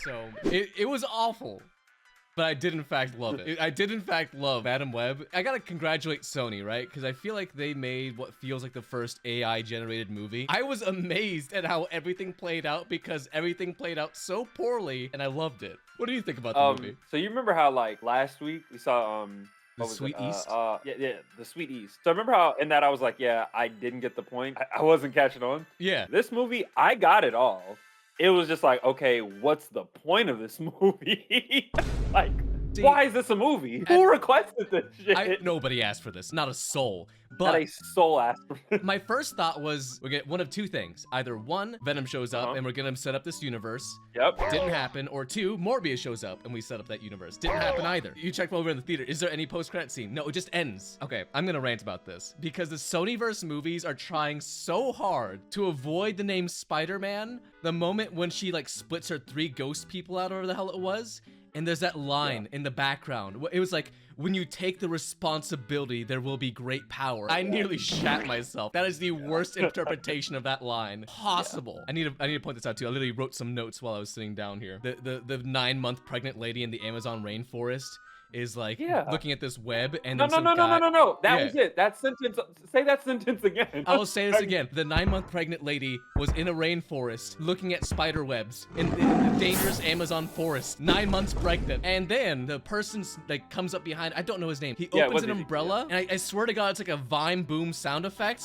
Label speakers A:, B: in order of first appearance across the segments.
A: So it was awful. But I did in fact love it. I did in fact love Madam Web. I gotta congratulate Sony, right? Because I feel like they made what feels like the first AI generated movie. I was amazed at how everything played out because everything played out so poorly and I loved it. What do you think about the movie?
B: So you remember how like last week we saw
A: The Sweet East?
B: Yeah, the Sweet East. So I remember how in that I was like, yeah, I didn't get the point. I wasn't catching on.
A: Yeah.
B: This movie, I got it all. It was just like, okay, what's the point of this movie? Like,
A: See,
B: why is this a movie? Who requested this shit?
A: Nobody asked for this, not a soul.
B: Not
A: But
B: a soul asked for this.
A: my first thought was we get one of two things. Either one, Venom shows up and we're gonna set up this universe.
B: Yep.
A: Didn't happen. Or two, Morbius shows up and we set up that universe. Didn't happen either. You checked over in the theater. Is there any post-credit scene? No, it just ends. Okay, I'm gonna rant about this because the Sonyverse movies are trying so hard to avoid the name Spider-Man. The moment when she like splits her 3 ghost people out, or whatever the hell it was. And there's that line in the background. It was like, when you take the responsibility, there will be great power. I nearly shat myself. That is the worst interpretation of that line possible. I need to point this out too. I literally wrote some notes while I was sitting down here. The 9-month pregnant lady in the Amazon rainforest is like looking at this web and then
B: no. That was it. That sentence. Say that sentence again.
A: I will say this again. The 9-month pregnant lady was in a rainforest looking at spider webs in the dangerous Amazon forest. 9 months pregnant. And then the person like comes up behind, I don't know his name. He opens an umbrella and I swear to God, it's like a Vine boom sound effect.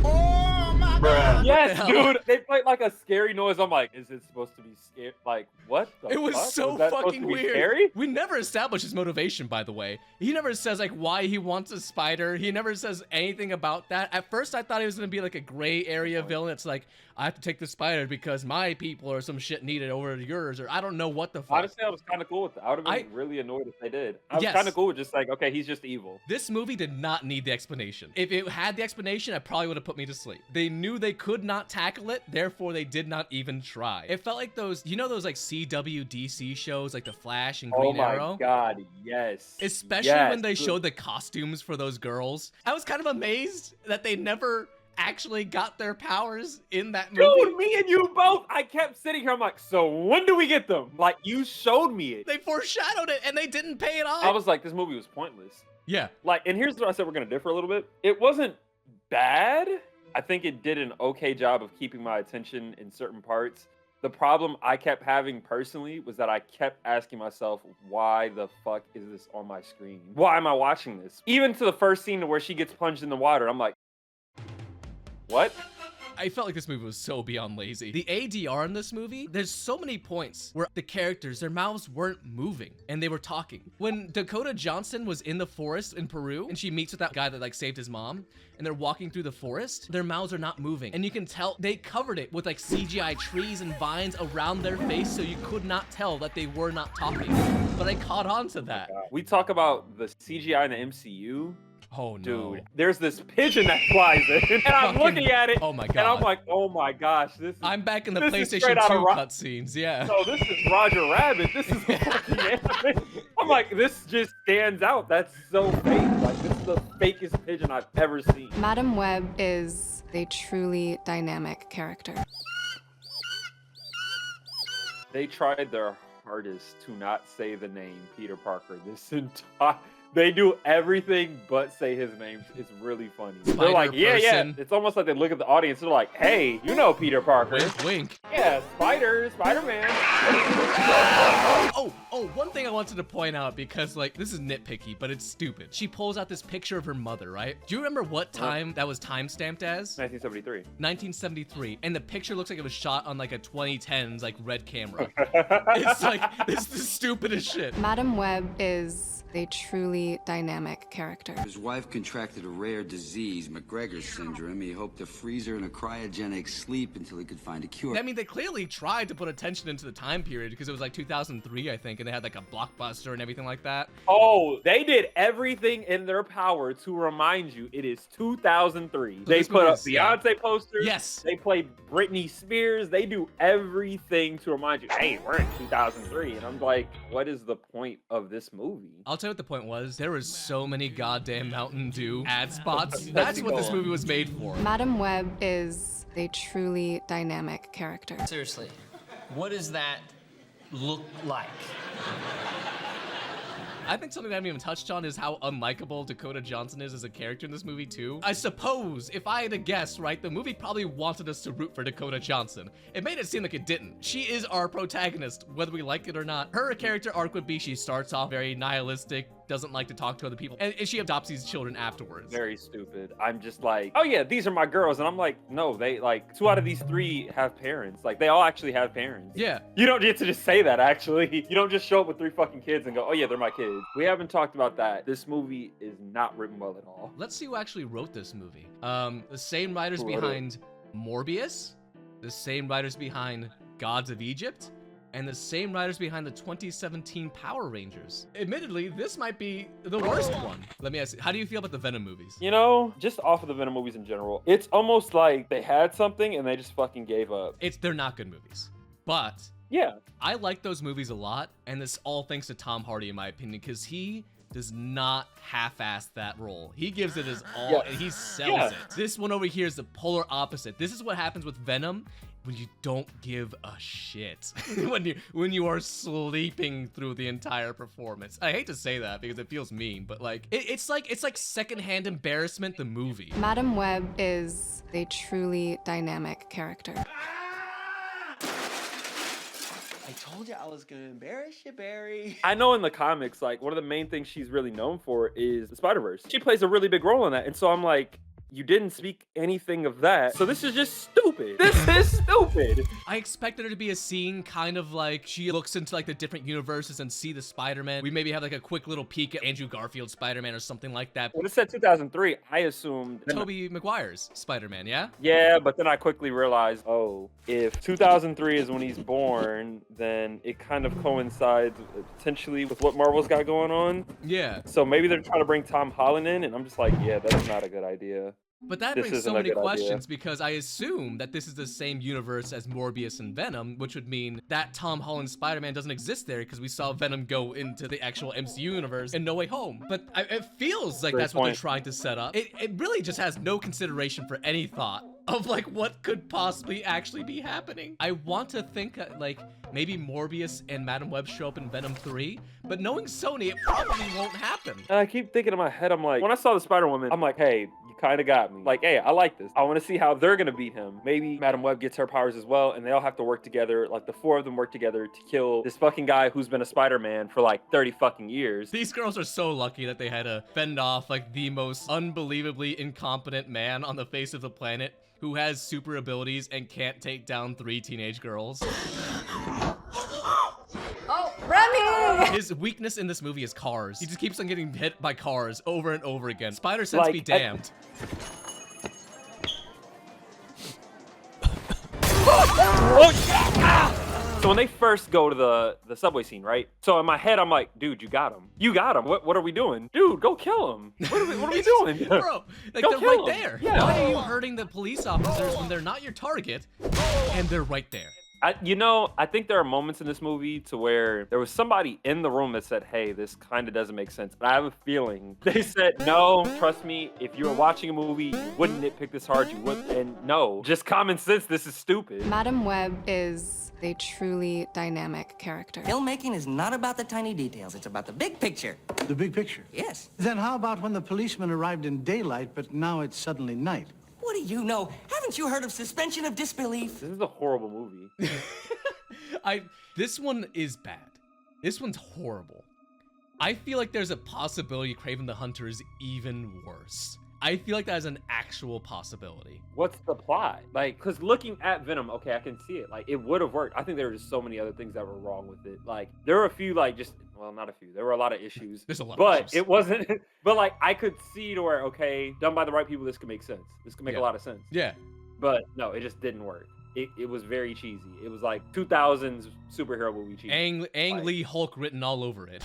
A: Oh my God.
B: Yes, dude. They played like a scary noise. I'm like, is it supposed to be scary? Like, what the
A: It was
B: fuck?
A: so fucking weird.
B: Scary?
A: We never established his motivation, by the way. He never says like why he wants a spider. He never says anything about that. At first, I thought he was gonna be like a gray area villain. It's like, I have to take the spider because my people or some shit needed over yours, or I don't know what the fuck.
B: Honestly, I was kind of cool with it. I would have been really annoyed if they did. I was kind of cool with just like, okay, he's just evil.
A: This movie did not need the explanation. If it had the explanation, it probably would have put me to sleep. They knew they could not tackle it, therefore they did not even try. It felt like those, you know those like CW DC shows like The Flash and Green Arrow?
B: Oh my God, yes.
A: Especially when they showed the costumes for those girls. I was kind of amazed that they never actually got their powers in that movie.
B: Dude, me and you both. I kept sitting here. I'm like, so when do we get them? Like, you showed me it.
A: They foreshadowed it and they didn't pay it off.
B: I was like, this movie was pointless.
A: Yeah.
B: Like, and here's what I said, we're going to differ a little bit. It wasn't bad. I think it did an okay job of keeping my attention in certain parts. The problem I kept having personally was that I kept asking myself, why the fuck is this on my screen? Why am I watching this? Even to the first scene where she gets plunged in the water, I'm like, what?
A: I felt like this movie was so beyond lazy. The ADR in this movie, there's so many points where the characters, their mouths weren't moving and they were talking. When Dakota Johnson was in the forest in Peru and she meets with that guy that like saved his mom and they're walking through the forest, their mouths are not moving. And you can tell they covered it with like CGI trees and vines around their face so you could not tell that they were not talking. But I caught on to that.
B: We talk about the CGI in the MCU.
A: Oh no.
B: Dude, there's this pigeon that flies in, and I'm looking at it,
A: oh my God.
B: and I'm like, oh my gosh, this is...
A: I'm back in the PlayStation 2 cutscenes, yeah.
B: So this is Roger Rabbit, this is fucking anime. I'm like, this just stands out, that's so fake, like this is the fakest pigeon I've ever seen.
C: Madam Web is a truly dynamic character.
B: They tried their hardest to not say the name Peter Parker this entire... They do everything but say his name. It's really funny. They're like, yeah. It's almost like they look at the audience. They're like, hey, you know Peter Parker.
A: Wink, wink.
B: Yeah, Spider-Man.
A: Oh, one thing I wanted to point out because like, this is nitpicky, but it's stupid. She pulls out this picture of her mother, right? Do you remember what time that was time-stamped as?
B: 1973.
A: 1973. And the picture looks like it was shot on like a 2010s like red camera. It's like, this is the stupidest shit.
C: Madam Web is a truly dynamic character.
D: His wife contracted a rare disease, McGregor's syndrome. He hoped to freeze her in a cryogenic sleep until he could find a cure.
A: I mean, they clearly tried to put attention into the time period because it was like 2003, I think, and they had like a blockbuster and everything like that.
B: Oh, they did everything in their power to remind you it is 2003. So they put up Beyonce posters.
A: Yes.
B: They played Britney Spears. They do everything to remind you, hey, we're in 2003. And I'm like, what is the point of this movie?
A: I'll tell you what the point was. There was so many goddamn Mountain Dew ad spots. That's what this movie was made for.
C: Madam Web is a truly dynamic character.
E: Seriously, what is that look like?
A: I think something I haven't even touched on is how unlikable Dakota Johnson is as a character in this movie too. I suppose, if I had to guess, right, the movie probably wanted us to root for Dakota Johnson. It made it seem like it didn't. She is our protagonist, whether we like it or not. Her character arc would be she starts off very nihilistic, doesn't like to talk to other people, and she adopts these children afterwards.
B: Very stupid. I'm just like, oh yeah, these are my girls. And I'm like, no, they like 2 out of these 3 have parents. Like they all actually have parents.
A: Yeah.
B: You don't get to just say that actually. You don't just show up with 3 fucking kids and go, oh yeah, they're my kids. We haven't talked about that. This movie is not written well at all.
A: Let's see who actually wrote this movie. The same writers
B: Who wrote it?
A: behind Morbius, the same writers behind Gods of Egypt, and the same writers behind the 2017 Power Rangers. Admittedly, this might be the worst one. Let me ask you, how do you feel about the Venom movies?
B: You know, just off of the Venom movies in general, it's almost like they had something and they just fucking gave up.
A: They're not good movies, but
B: Yeah.
A: I like those movies a lot, and this all thanks to Tom Hardy, in my opinion, because he does not half-ass that role. He gives it his all, and he sells it. This one over here is the polar opposite. This is what happens with Venom when you don't give a shit. when you are sleeping through the entire performance. I hate to say that because it feels mean, but like it's like secondhand embarrassment, the movie.
C: Madam Web is a truly dynamic character.
E: I told you I was gonna embarrass you, Barry.
B: I know in the comics, like one of the main things she's really known for is the Spiderverse. She plays a really big role in that. And so I'm like, you didn't speak anything of that. So this is just stupid. This is stupid.
A: I expected her to be a scene kind of like she looks into like the different universes and see the Spider-Man. We maybe have like a quick little peek at Andrew Garfield's Spider-Man or something like that.
B: When it said 2003, I assumed
A: Tobey Maguire's Spider-Man, yeah?
B: Yeah, but then I quickly realized, oh, if 2003 is when he's born, then it kind of coincides potentially with what Marvel's got going on.
A: Yeah.
B: So maybe they're trying to bring Tom Holland in, and I'm just like, yeah, that's not a good idea.
A: But that
B: This
A: brings so
B: isn't a
A: many
B: good idea.
A: questions because I assume that this is the same universe as Morbius and Venom, which would mean that Tom Holland Spider-Man doesn't exist there because we saw Venom go into the actual MCU universe in No Way Home. But it feels like
B: Great
A: that's what they're
B: point.
A: trying to set up. It really just has no consideration for any thought of like what could possibly actually be happening. I want to think like maybe Morbius and Madam Web show up in Venom 3, but knowing Sony, it probably won't happen.
B: And I keep thinking in my head, I'm like, when I saw the Spider-Woman, I'm like, hey, you kind of got me. Like, hey, I like this. I want to see how they're going to beat him. Maybe Madam Web gets her powers as well, and they all have to work together. Like, the 4 of them work together to kill this fucking guy who's been a Spider-Man for like 30 fucking years.
A: These girls are so lucky that they had to fend off like the most unbelievably incompetent man on the face of the planet who has super abilities and can't take down 3 teenage girls.
C: Oh, Remy!
A: His weakness in this movie is cars. He just keeps on getting hit by cars over and over again. Spider sense be damned.
B: So when they first go to the subway scene, right? So in my head, I'm like, dude, you got him. You got him. What are we doing? Dude, go kill him. What are we doing?
A: Bro, like
B: Go
A: they're
B: kill
A: right
B: him.
A: there.
B: Yeah.
A: Why are you hurting the police officers when they're not your target and they're right there?
B: I think there are moments in this movie to where there was somebody in the room that said, hey, this kind of doesn't make sense. But I have a feeling they said, no, trust me, if you were watching a movie, you wouldn't nitpick this hard. You wouldn't. And no, just common sense, this is stupid.
C: Madam Web is a truly dynamic character.
F: Filmmaking is not about the tiny details. It's about the big picture.
G: The big picture?
F: Yes.
G: Then how about when the policeman arrived in daylight, but now it's suddenly night?
F: What do you know? Haven't you heard of suspension of disbelief?
B: This is a horrible movie.
A: This one is bad. This one's horrible. I feel like there's a possibility Kraven the Hunter is even worse. I feel like that is an actual possibility.
B: What's the plot? Like, because looking at Venom, okay, I can see it. Like, it would have worked. I think there were just so many other things that were wrong with it. Like, there were a few, like, just, well, not a few. There were a lot of issues.
A: There's a lot
B: but
A: of issues.
B: it wasn't, but like, I could see to where, okay, done by the right people, this could make sense. This could make a lot of sense.
A: Yeah.
B: But no, it just didn't work. It was very cheesy. It was like 2000s superhero movie cheesy.
A: Ang Lee Hulk written all over it.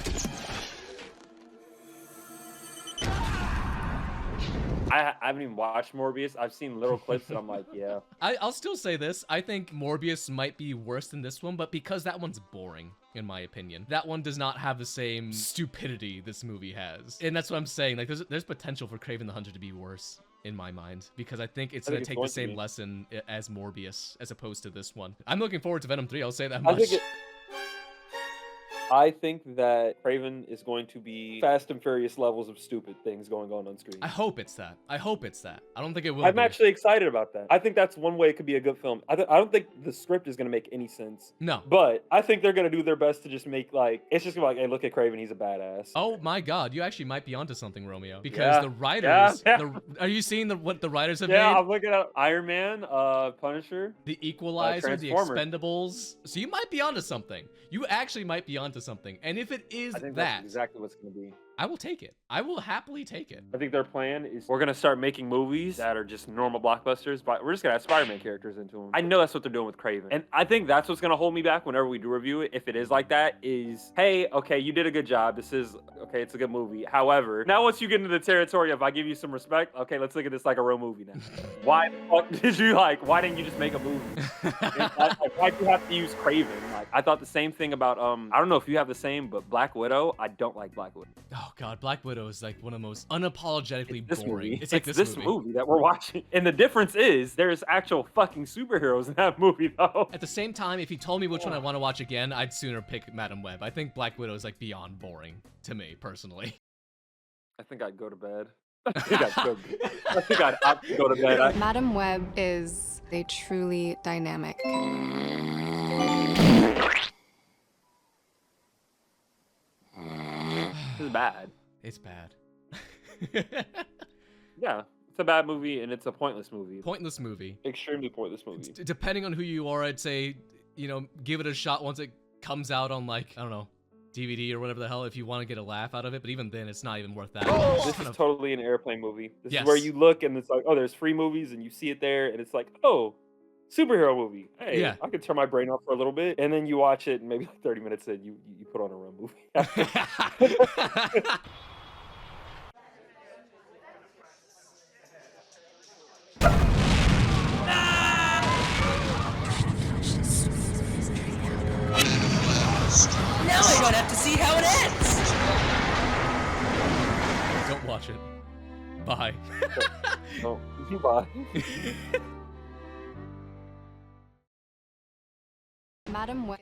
B: I haven't even watched Morbius. I've seen little clips and I'm like, yeah.
A: I'll still say this. I think Morbius might be worse than this one, but because that one's boring, in my opinion. That one does not have the same stupidity this movie has. And that's what I'm saying. Like, there's potential for Kraven the Hunter to be worse, in my mind, because I think it's going to take the same lesson as Morbius, as opposed to this one. I'm looking forward to Venom 3, I'll say that much.
B: I think that Craven is going to be Fast and Furious levels of stupid things going on screen.
A: I hope it's that. I hope it's that. I don't think it will
B: I'm
A: be.
B: actually excited about that. I think that's one way it could be a good film. I don't think the script is going to make any sense.
A: No.
B: But I think they're going to do their best to just make like, it's just gonna be like, hey, look at Craven, he's a badass.
A: Oh my God, you actually might be onto something, Romeo. Because
B: Yeah,
A: the writers,
B: yeah.
A: are you seeing what the writers have
B: Yeah,
A: made?
B: I'm looking at Iron Man, Punisher.
A: The Equalizer, the
B: Transformers.
A: Expendables. So you might be onto something. You actually might be onto something. And if it is
B: I think
A: that,
B: that's exactly what's going to be.
A: I will take it. I will happily take it.
B: I think their plan is we're gonna start making movies that are just normal blockbusters, but we're just gonna add Spider-Man characters into them. I know that's what they're doing with Craven, and I think that's what's gonna hold me back whenever we do review it. If it is like that, is hey, okay, you did a good job. This is okay. It's a good movie. However, now once you get into the territory of I give you some respect, okay, let's look at this like a real movie now. Why the fuck did you like? Why didn't you just make a movie? Why do you have to use Craven? Like I thought the same thing about I don't know if you have the same, but Black Widow. I don't like Black Widow.
A: Oh God, Black Widow is like one of the most unapologetically
B: This
A: boring.
B: movie.
A: It's like this
B: movie that we're watching. And the difference is there's actual fucking superheroes in that movie though.
A: At the same time, if you told me which one I want to watch again, I'd sooner pick Madam Web. I think Black Widow is like beyond boring to me personally.
B: I think I'd go to bed. I think I'd opt to go to bed.
C: Madam Web is a truly dynamic
B: This is bad.
A: It's bad.
B: Yeah, it's a bad movie and it's a pointless movie.
A: Pointless movie.
B: Extremely pointless movie.
A: Depending on who you are, I'd say, you know, give it a shot once it comes out on like, I don't know, DVD or whatever the hell if you want to get a laugh out of it, but even then it's not even worth that.
B: This is totally an airplane movie. This
A: Yes.
B: is where you look and it's like, oh, there's free movies and you see it there and it's like, oh, superhero movie. Hey,
A: Yeah.
B: I could turn my brain off for a little bit and then you watch it and maybe like 30 minutes in you put on a real movie.
F: Now I don't have to see how it ends.
A: Don't watch it. Bye.
B: Oh, bye.
C: Madam Web.